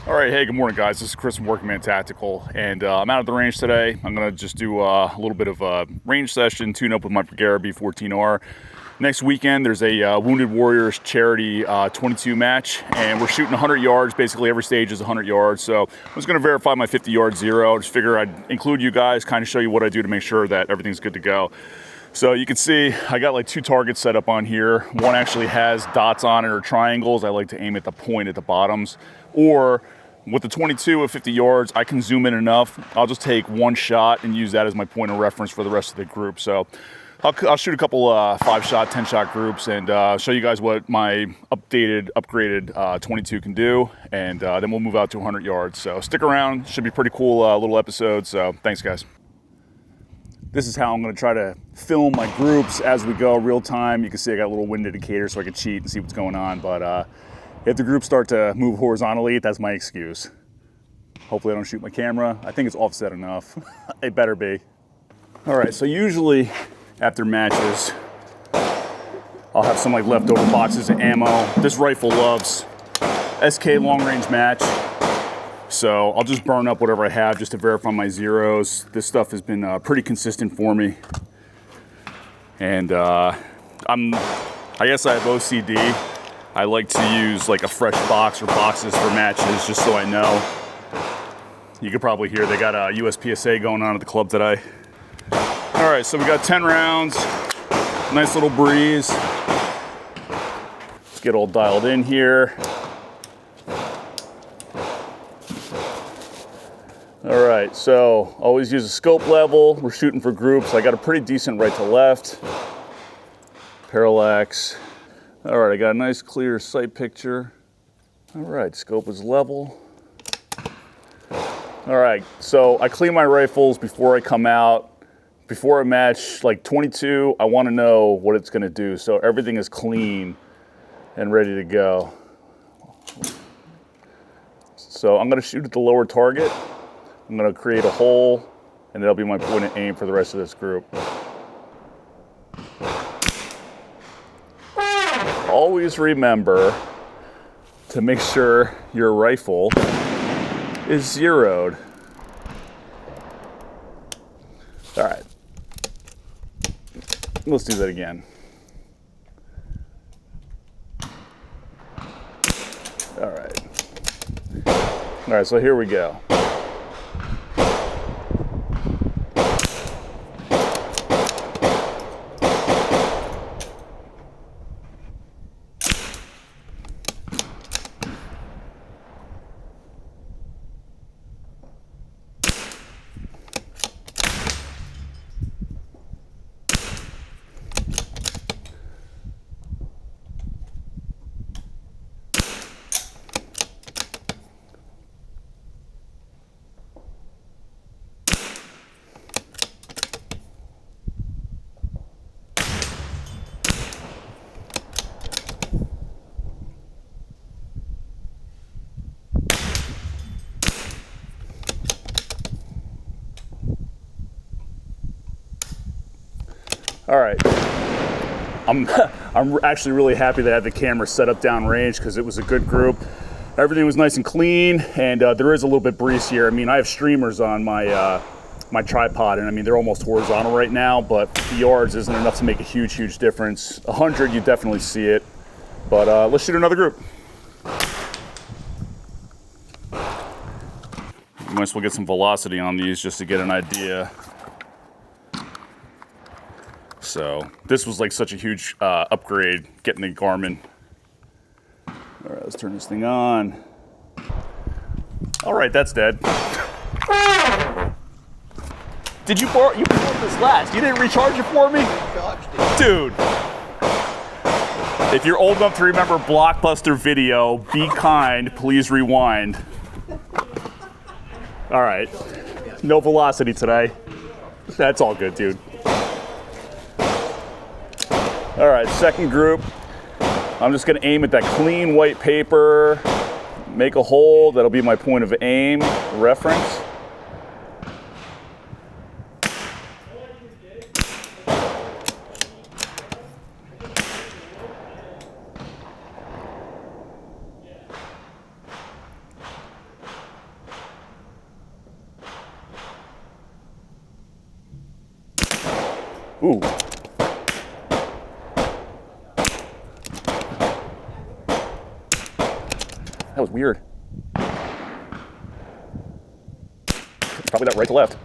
All right, hey, good morning, guys. This is Chris from Working Man Tactical, and I'm out at the range today. I'm going to just do a little bit of a range session, tune up with my Bergara B14R. Next weekend, there's a Wounded Warriors charity 22 match, and we're shooting 100 yards. Basically, every stage is 100 yards. So I'm just going to verify my 50-yard zero. Just figure I'd include you guys, kind of show you what I do to make sure that everything's good to go. So you can see I got like 2 targets set up on here. One actually has dots on it or triangles. I like to aim at the point at the bottoms. Or with the 22 at 50 yards, I can zoom in enough. I'll just take one shot and use that as my point of reference for the rest of the group. So I'll shoot a couple 5-shot, 10-shot groups and show you guys what my upgraded 22 can do. And then we'll move out to 100 yards. So stick around. Should be pretty cool little episode. So thanks, guys. This is how I'm going to try to film my groups as we go, real time. You can see I got a little wind indicator so I can cheat and see what's going on. But if the groups start to move horizontally, that's my excuse. Hopefully I don't shoot my camera. I think it's offset enough. It better be. All right, so usually after matches, I'll have some like leftover boxes of ammo. This rifle loves SK long range match. So I'll just burn up whatever I have just to verify my zeros. This stuff has been pretty consistent for me. And I guess I have OCD. I like to use like a fresh box or boxes for matches just so I know. You could probably hear they got a USPSA going on at the club today. All right, so we got 10 rounds. Nice little breeze. Let's get all dialed in here. All right, so always use a scope level. We're shooting for groups. I got a pretty decent right to left. Parallax. All right, I got a nice clear sight picture. All right, scope is level. All right, so I clean my rifles before I come out. Before a match, like 22, I want to know what it's gonna do. So everything is clean and ready to go. So I'm gonna shoot at the lower target. I'm gonna create a hole, and that'll be my point of aim for the rest of this group. Always remember to make sure your rifle is zeroed. All right, let's do that again. All right, so here we go. All right, I'm actually really happy that I had the camera set up downrange because it was a good group. Everything was nice and clean, and there is a little bit breeze here. I mean, I have streamers on my my tripod, and I mean, they're almost horizontal right now, but the yards isn't enough to make a huge difference. 100, you definitely see it, but let's shoot another group. You might as well get some velocity on these just to get an idea. So this was like such a huge upgrade, getting the Garmin. All right, let's turn this thing on. All right, that's dead. Did you borrow this last? You didn't recharge it for me? Dude. If you're old enough to remember Blockbuster video, be kind, please rewind. All right, no velocity today. That's all good, dude. All right, second group. I'm just gonna aim at that clean white paper, make a hole, that'll be my point of aim, reference. Ooh. That was weird. It's probably that right to left.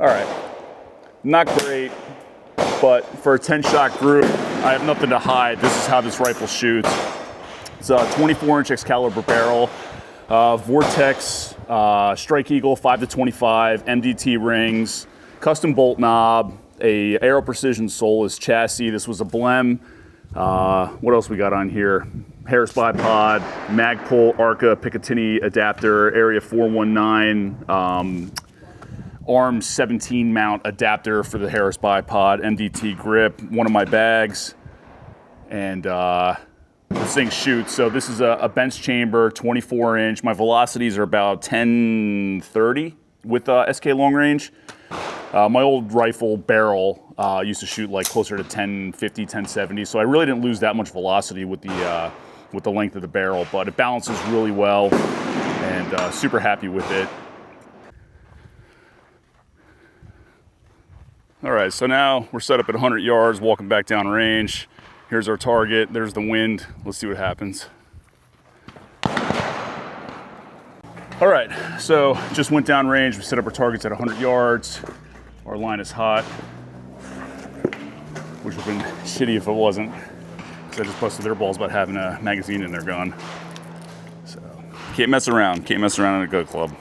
All right, not great, but for a 10-shot group, I have nothing to hide. This is how this rifle shoots. It's a 24-inch Excalibur barrel, Vortex, Strike Eagle 5-25, MDT rings, custom bolt knob, a Aero Precision Solus chassis. This was a Blem. What else we got on here? Harris bipod, Magpul, Arca, Picatinny adapter, Area 419, ARM 17 mount adapter for the Harris bipod, MDT grip, one of my bags, and this thing shoots. So this is a bench chamber, 24-inch. My velocities are about 1030 with SK long range. My old rifle barrel used to shoot like closer to 1050, 1070. So I really didn't lose that much velocity with the length of the barrel, but it balances really well, and super happy with it. All right, so now we're set up at 100 yards, walking back down range. Here's our target, there's the wind. Let's see what happens. All right, so just went down range. We set up our targets at 100 yards. Our line is hot, which would have been shitty if it wasn't, because I just busted their balls about having a magazine in their gun. So can't mess around in a gun club.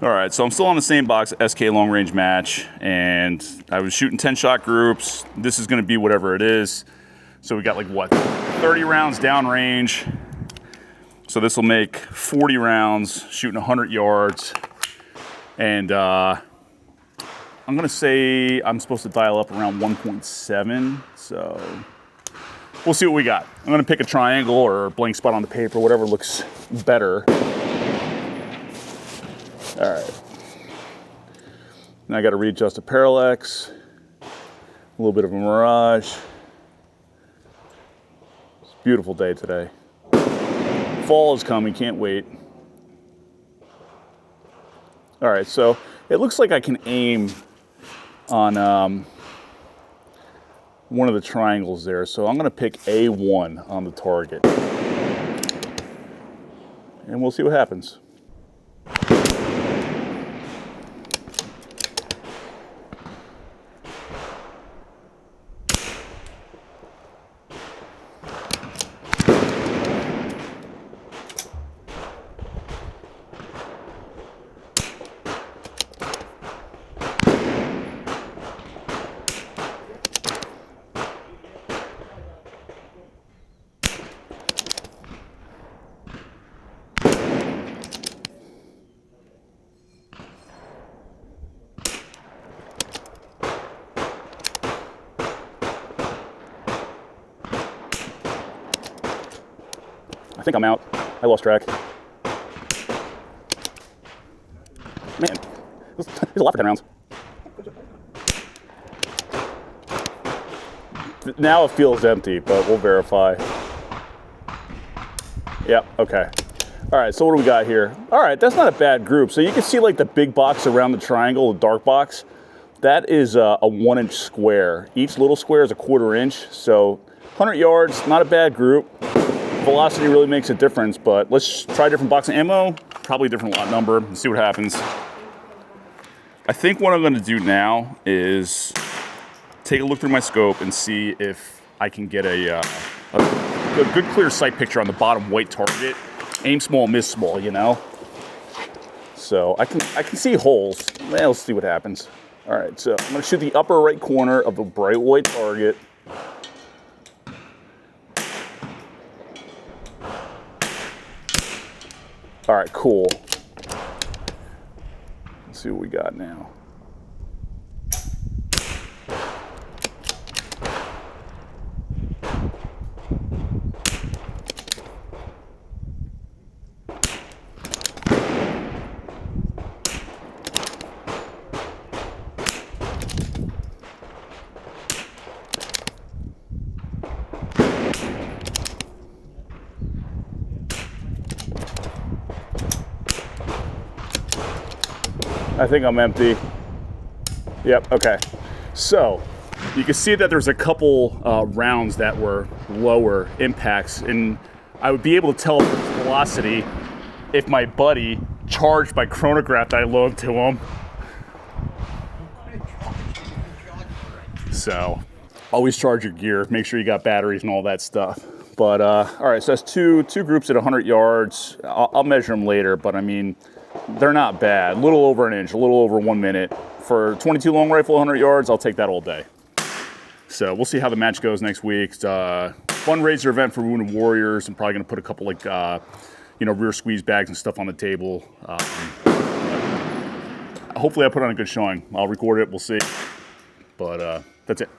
All right, so I'm still on the same box, SK long range match, and I was shooting 10-shot groups. This is gonna be whatever it is. So we got like what, 30 rounds down range. So this will make 40 rounds, shooting 100 yards. And I'm gonna say I'm supposed to dial up around 1.7. So we'll see what we got. I'm gonna pick a triangle or a blank spot on the paper, whatever looks better. All right. Now I got to readjust the parallax. A little bit of a mirage. It's a beautiful day today. Fall is coming, can't wait. All right, so it looks like I can aim on one of the triangles there. So I'm gonna pick A1 on the target. And we'll see what happens. I think I'm out. I lost track. Man, there's a lot for 10 rounds. Now it feels empty, but we'll verify. Yep, okay. All right, so what do we got here? All right, that's not a bad group. So you can see like the big box around the triangle, the dark box. That is a 1-inch square. Each little square is a 1/4 inch. So 100 yards, not a bad group. Velocity really makes a difference, but let's try a different box of ammo, probably a different lot number, and see what happens. I think what I'm gonna do now is take a look through my scope and see if I can get a good clear sight picture on the bottom white target. Aim small, miss small, you know? So I can see holes. Well, let's see what happens. All right, so I'm gonna shoot the upper right corner of the bright white target. All right, cool. Let's see what we got now. I think I'm empty. Yep, okay. So you can see that there's a couple rounds that were lower impacts, and I would be able to tell velocity if my buddy charged my chronograph that I loaned to him. So always charge your gear, make sure you got batteries and all that stuff. But all right, so that's two groups at 100 yards. I'll measure them later, but I mean, they're not bad. A little over an inch, a little over 1 minute. For 22 long rifle, 100 yards, I'll take that all day. So we'll see how the match goes next week. It's a fundraiser event for Wounded Warriors. I'm probably gonna put a couple like, you know, rear squeeze bags and stuff on the table. Hopefully I put on a good showing. I'll record it, we'll see. But that's it.